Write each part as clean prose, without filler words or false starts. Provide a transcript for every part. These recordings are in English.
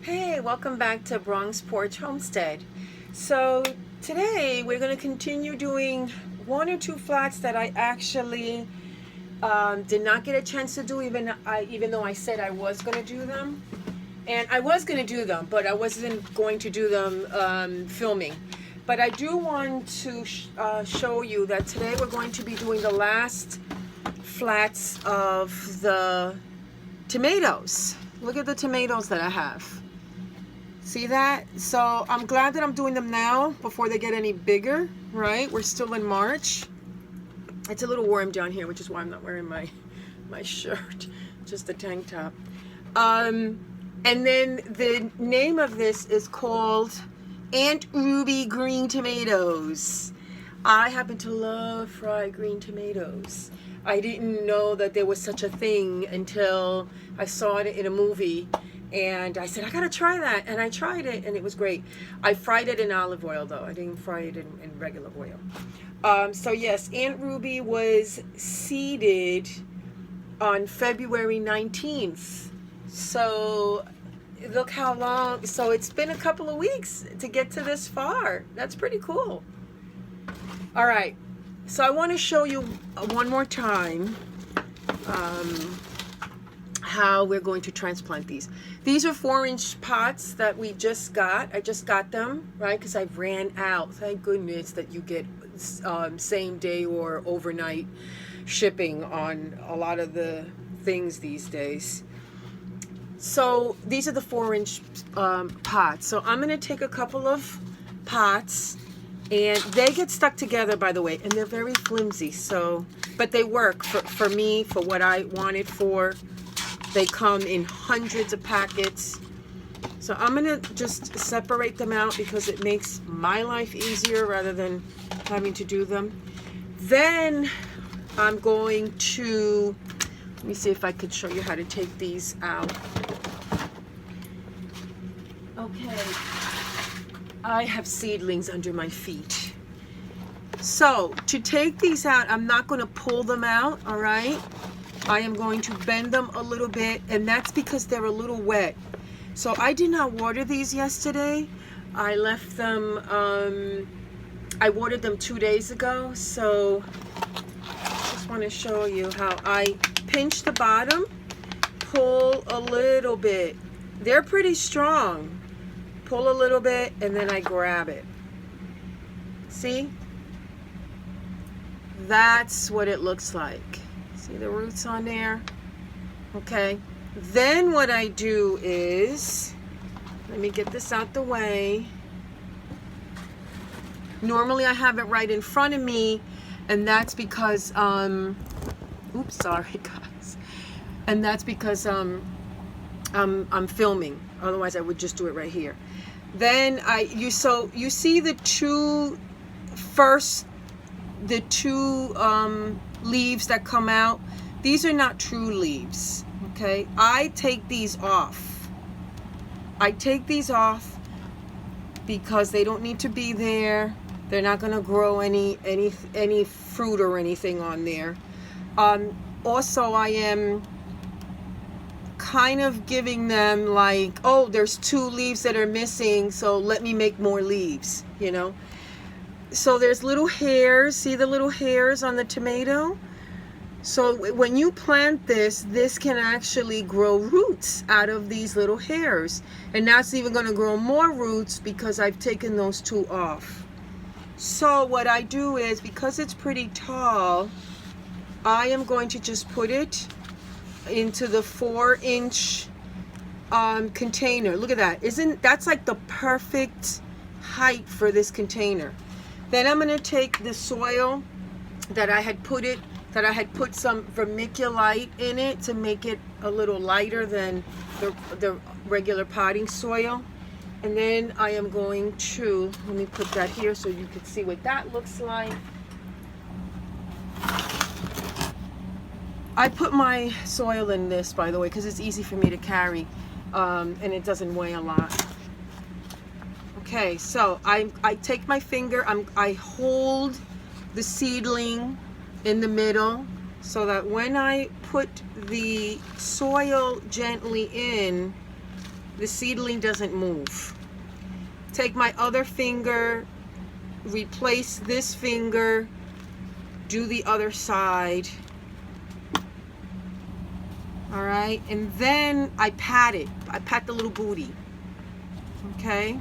Hey, welcome back to Bronx Porch Homestead. So today we're going to continue doing one or two flats that I actually did not get a chance to do, even though I said I was going to do them. And I was going to do them, but I wasn't going to do them filming. But I do want to show you that today we're going to be doing the last flats of the tomatoes. Look at the tomatoes that I have. See that? So I'm glad that I'm doing them now before they get any bigger, right? We're still in March. It's a little warm down here, which is why I'm not wearing my shirt, just a tank top. And then the name of this is called Aunt Ruby green tomatoes. I happen to love fried green tomatoes. I didn't know that there was such a thing until I saw it in a movie. And I said, I gotta try that. And I tried it and it was great. I fried it in olive oil though. I didn't fry it in regular oil. So yes, Aunt Ruby was seeded on February 19th. So look how long. So it's been a couple of weeks to get to this far. That's pretty cool. All right. So I want to show you one more time how we're going to transplant these. These are 4-inch pots that we just got. I just got them, right? Because I ran out. Thank goodness that you get same day or overnight shipping on a lot of the things these days. So these are the 4-inch pots. So I'm going to take a couple of pots, and they get stuck together, by the way, and they're very flimsy. So, but they work for me, for what I wanted for. They come in hundreds of packets. So I'm gonna just separate them out because it makes my life easier rather than having to do them. Then I'm going to, let me see if I could show you how to take these out. Okay, I have seedlings under my feet. So to take these out, I'm not gonna pull them out, all right? I am going to bend them a little bit, and that's because they're a little wet. So I did not water these yesterday. I left them, I watered them 2 days ago. So I just want to show you how I pinch the bottom, pull a little bit. They're pretty strong. Pull a little bit, and then I grab it. See? That's what it looks like. See the roots on there? Okay. Then what I do is, let me get this out the way. Normally I have it right in front of me, and that's because, oops, sorry guys. And that's because I'm filming. Otherwise I would just do it right here. Then you see the two leaves that come out. These are not true leaves, okay? I take these off. I take these off because they don't need to be there. They're not going to grow any fruit or anything on there. Also, I am kind of giving them like, oh, there's 2 leaves that are missing, so let me make more leaves, you know? So there's little hairs. See the little hairs on the tomato? So when you plant this can actually grow roots out of these little hairs. And that's even going to grow more roots because I've taken those 2 off. So what I do is, because it's pretty tall, I am going to just put it into the 4-inch container. Look at that. That's like the perfect height for this container. Then I'm going to take the soil that I had put some vermiculite in it to make it a little lighter than the regular potting soil. And then I am going to, let me put that here so you can see what that looks like. I put my soil in this, by the way, because it's easy for me to carry, and it doesn't weigh a lot. Okay, so I take my finger, I hold the seedling in the middle so that when I put the soil gently in, the seedling doesn't move. Take my other finger, replace this finger, do the other side. All right, and then I pat it. I pat the little booty. Okay,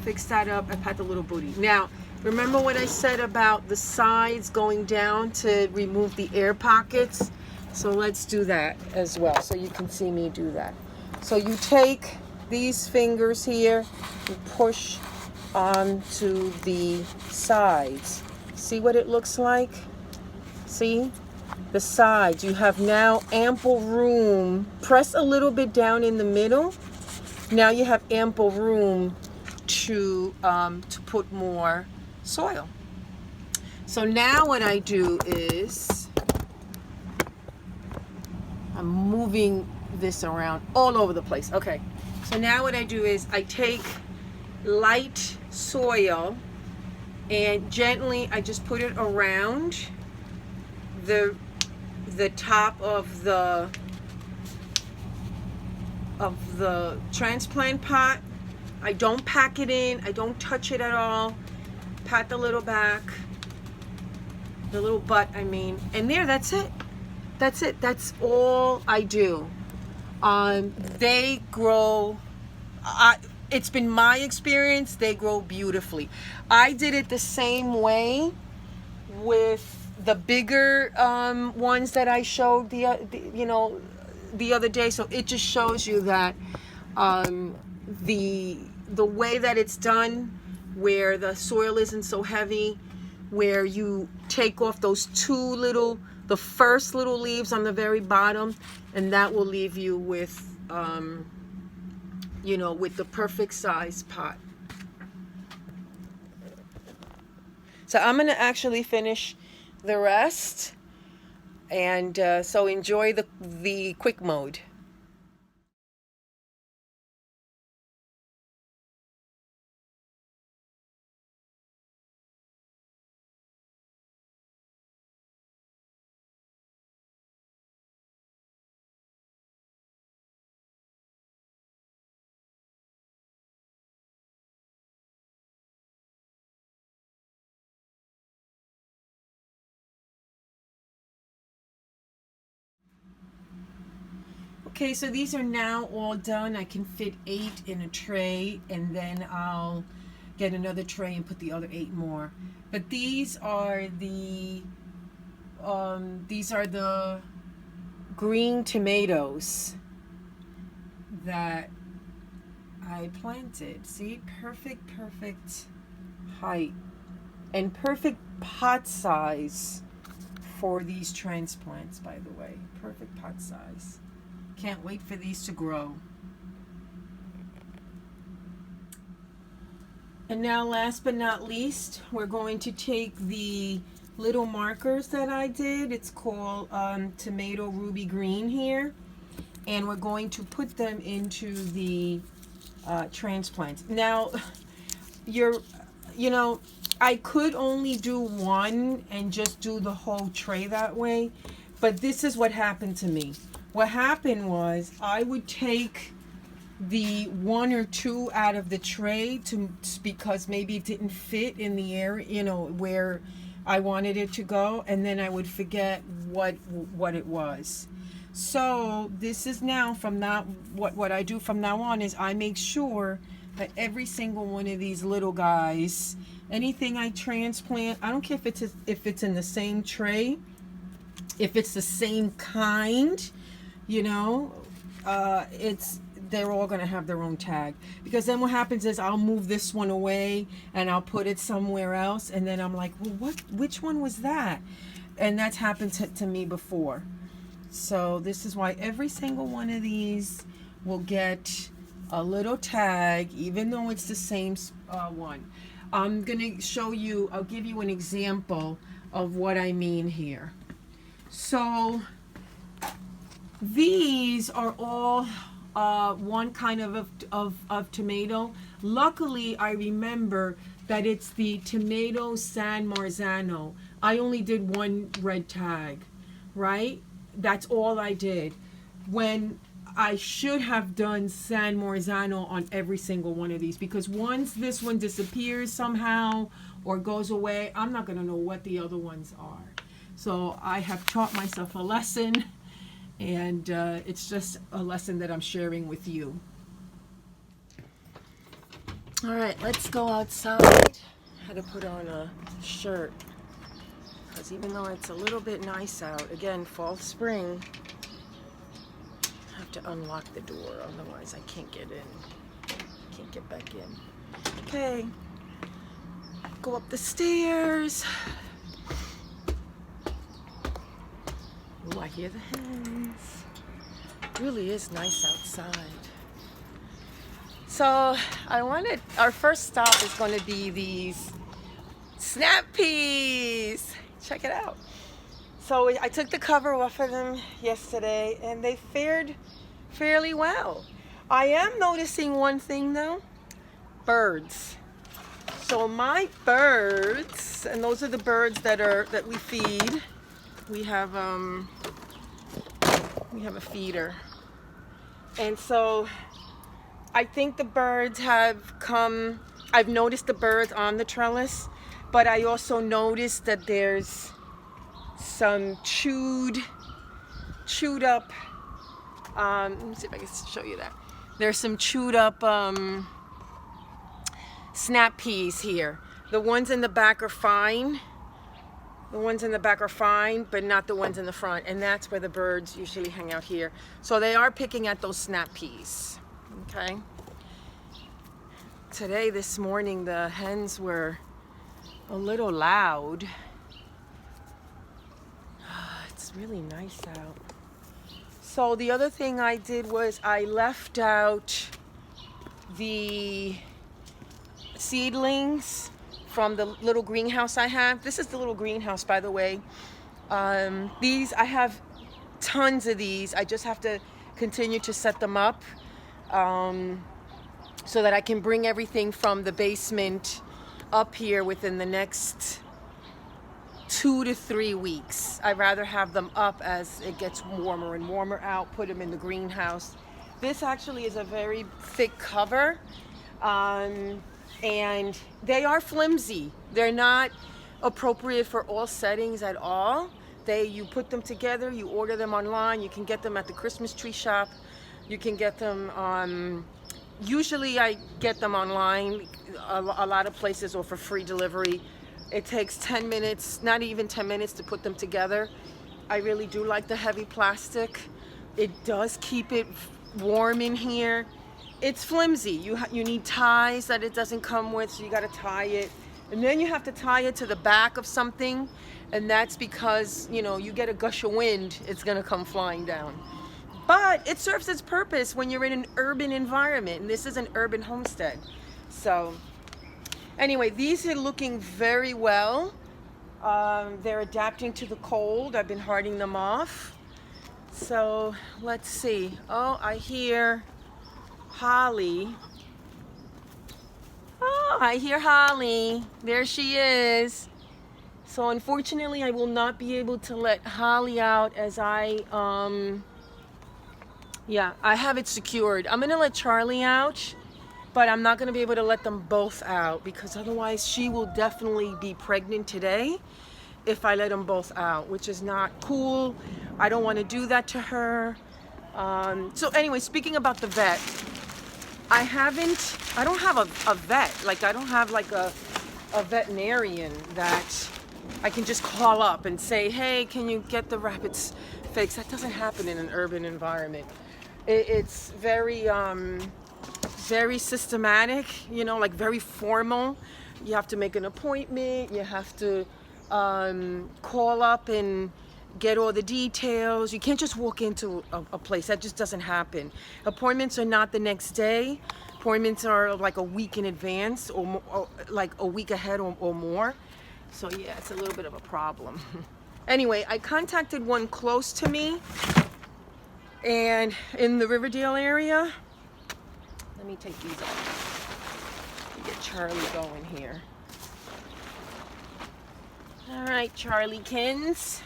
fix that up. I pat the little booty. Now, remember what I said about the sides going down to remove the air pockets? So let's do that as well, so you can see me do that. So you take these fingers here and push onto the sides. See what it looks like? See? The sides. You have now ample room. Press a little bit down in the middle. Now you have ample room to put more soil. So now what I do is I'm moving this around all over the place. Okay, so now what I do is I take light soil and gently I just put it around the top of the transplant pot. I don't pack it in. I don't touch it at all. Pat the little back, the little butt, I mean, and there, that's it. That's it. That's all I do. They grow, it's been my experience, they grow beautifully. I did it the same way with the bigger ones that I showed the other day. So it just shows you that the way that it's done, where the soil isn't so heavy, where you take off those the first little leaves on the very bottom, and that will leave you with with the perfect size pot. So I'm going to actually finish the rest, and so enjoy the quick mode. Okay, so these are now all done. I can fit 8 in a tray, and then I'll get another tray and put the other 8 more. But these are the green tomatoes that I planted. See, perfect height and perfect pot size for these transplants, by the way. Perfect pot size. Can't wait for these to grow. And now, last but not least, we're going to take the little markers that I did. It's called tomato ruby green here, and we're going to put them into the transplants. Now, I could only do one and just do the whole tray that way, but this is what happened to me. What happened was I would take the 1 or 2 out of the tray because maybe it didn't fit in the area, where I wanted it to go, and then I would forget what it was. So this is now what I do from now on is I make sure that every single one of these little guys, anything I transplant, I don't care if it's in the same tray, if it's the same kind, they're all going to have their own tag, because then what happens is I'll move this one away and I'll put it somewhere else, and then I'm like, well, which one was that? And that's happened to me before. So this is why every single one of these will get a little tag, even though it's the same one. I'm going to show you, I'll give you an example of what I mean here. So these are all one kind of tomato. Luckily, I remember that it's the tomato San Marzano. I only did one red tag, right? That's all I did. When I should have done San Marzano on every single one of these, because once this one disappears somehow or goes away, I'm not going to know what the other ones are. So I have taught myself a lesson, and it's just a lesson that I'm sharing with you. All right, let's go outside. I had to put on a shirt because even though it's a little bit nice out, again, fall, spring, I have to unlock the door, otherwise I can't get in. Can't get back in. Okay, go up the stairs. Oh, I hear the hens. It really is nice outside. So our first stop is going to be these snap peas. Check it out. So I took the cover off of them yesterday and they fared fairly well. I am noticing one thing though, birds. So my birds, and those are the birds that we feed. We have a feeder. And so I think the birds have come. I've noticed the birds on the trellis, but I also noticed that there's some chewed up, let me see if I can show you that. There's some chewed up snap peas here. The ones in the back are fine. The ones in the back are fine, but not the ones in the front. And that's where the birds usually hang out here. So they are picking at those snap peas. Okay. Today, this morning, the hens were a little loud. It's really nice out. So the other thing I did was I left out the seedlings from the little greenhouse I have. This is the little greenhouse, by the way. These, I have tons of these. I just have to continue to set them up. So that I can bring everything from the basement up here within the next 2 to 3 weeks. I'd rather have them up as it gets warmer and warmer out, put them in the greenhouse. This actually is a very thick cover, and they are flimsy. They're not appropriate for all settings at all. You put them together, you order them online, you can get them at the Christmas tree shop. You can get them on, usually I get them online, a lot of places, or for free delivery. It takes 10 minutes, not even 10 minutes to put them together. I really do like the heavy plastic. It does keep it warm in here. It's flimsy. You need ties that it doesn't come with, so you got to tie it. And then you have to tie it to the back of something, and that's because, you know, you get a gush of wind, it's going to come flying down. But it serves its purpose when you're in an urban environment, and this is an urban homestead. So anyway, these are looking very well. They're adapting to the cold. I've been harding them off. So let's see. Oh, I hear Holly. Oh, I hear Holly. There she is. So unfortunately, I will not be able to let Holly out as I have it secured. I'm gonna let Charlie out, but I'm not gonna be able to let them both out because otherwise she will definitely be pregnant today if I let them both out, which is not cool. I don't want to do that to her. So anyway, speaking about the vet, I don't have a vet. Like, I don't have like a veterinarian that I can just call up and say, hey, can you get the rabbits fixed? That doesn't happen in an urban environment. It's very, very systematic, you know, like very formal. You have to make an appointment. You have to call up and get all the details. You can't just walk into a place. That just doesn't happen. Appointments are not the next day. Appointments are like a week in advance, or like a week ahead or more. So yeah, it's a little bit of a problem. Anyway, I contacted one close to me and in the Riverdale area. Let me take these off to get Charlie going here. All right, Charliekins.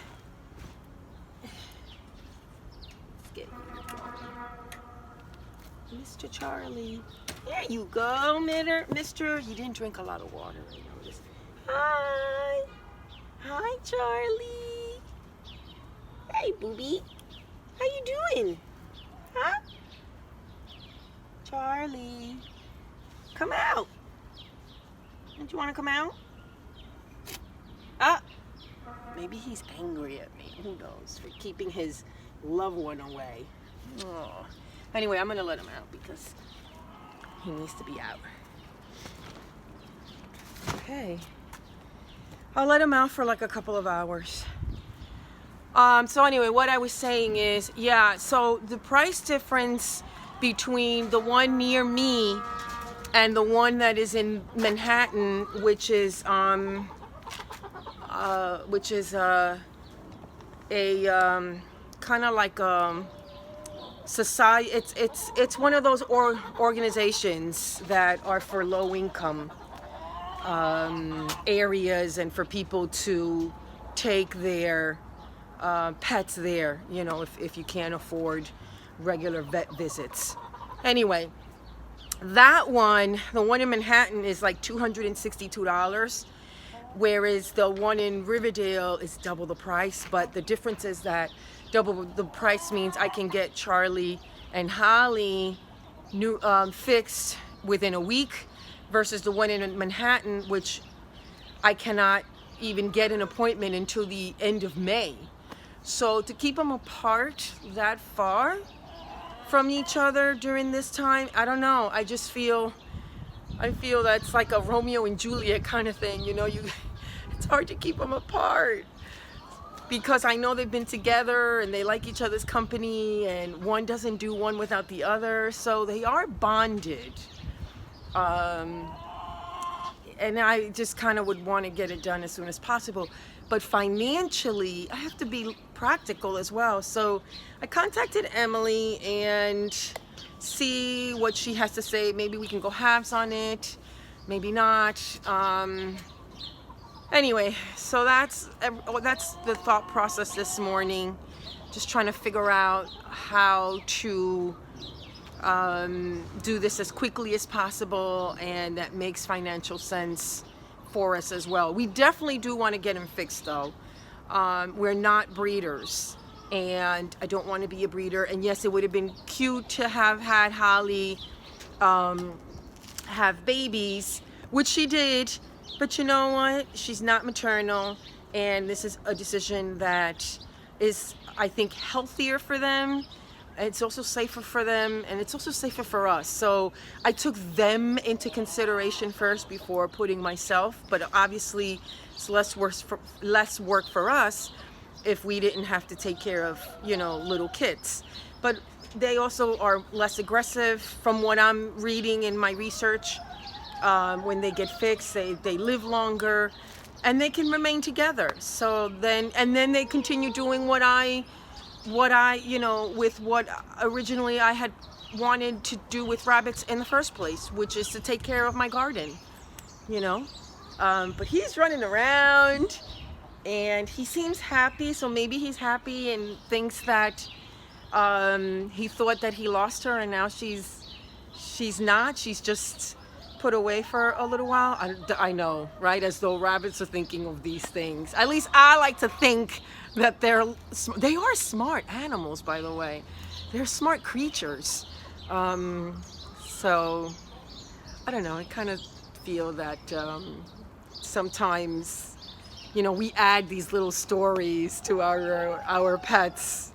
Let's get Mr. Charlie. There you go, Mister. You didn't drink a lot of water, I noticed. Hi. Hi, Charlie. Hey, booby. How you doing? Huh? Charlie. Come out. Don't you want to come out? Ah. Maybe he's angry at me. Who knows? For keeping his loved one away. Oh. Anyway, I'm going to let him out because he needs to be out. Okay. I'll let him out for like a couple of hours. So anyway, what I was saying is, yeah, so the price difference between the one near me and the one that is in Manhattan, which is a kind of like society. It's one of those organizations that are for low income areas and for people to take their pets there, you know, if you can't afford regular vet visits. Anyway, that one, the one in Manhattan, is like $262, whereas the one in Riverdale is double the price. But the difference is that double the price means I can get Charlie and Holly fixed within a week, versus the one in Manhattan, which I cannot even get an appointment until the end of May. So to keep them apart that far from each other during this time, I don't know. I feel that's like a Romeo and Juliet kind of thing, you know. It's hard to keep them apart because I know they've been together and they like each other's company, and one doesn't do one without the other, so they are bonded. And I just kind of would want to get it done as soon as possible. But financially, I have to be practical as well. So I contacted Emily and see what she has to say. Maybe we can go halves on it, maybe not. Anyway, so that's the thought process this morning. Just trying to figure out how to do this as quickly as possible, and that makes financial sense for us as well. We definitely do want to get him fixed though. We're not breeders, and I don't want to be a breeder. And yes, it would have been cute to have had Holly have babies, which she did, but you know what? She's not maternal, and this is a decision that is, I think, healthier for them. It's also safer for them, and it's also safer for us. So I took them into consideration first before putting myself, but obviously it's less work for us if we didn't have to take care of, you know, little kids. But they also are less aggressive from what I'm reading in my research. When they get fixed, they live longer and they can remain together. So then they continue doing what I, you know, with what originally I had wanted to do with rabbits in the first place, which is to take care of my garden, you know. But he's running around and he seems happy, so maybe he's happy and thinks that he thought that he lost her, and now she's not. She's just put away for a little while. I know, right? As though rabbits are thinking of these things. At least I like to think that they are smart animals, by the way. They're smart creatures. So I don't know. I kind of feel that sometimes, you know, we add these little stories to our pets.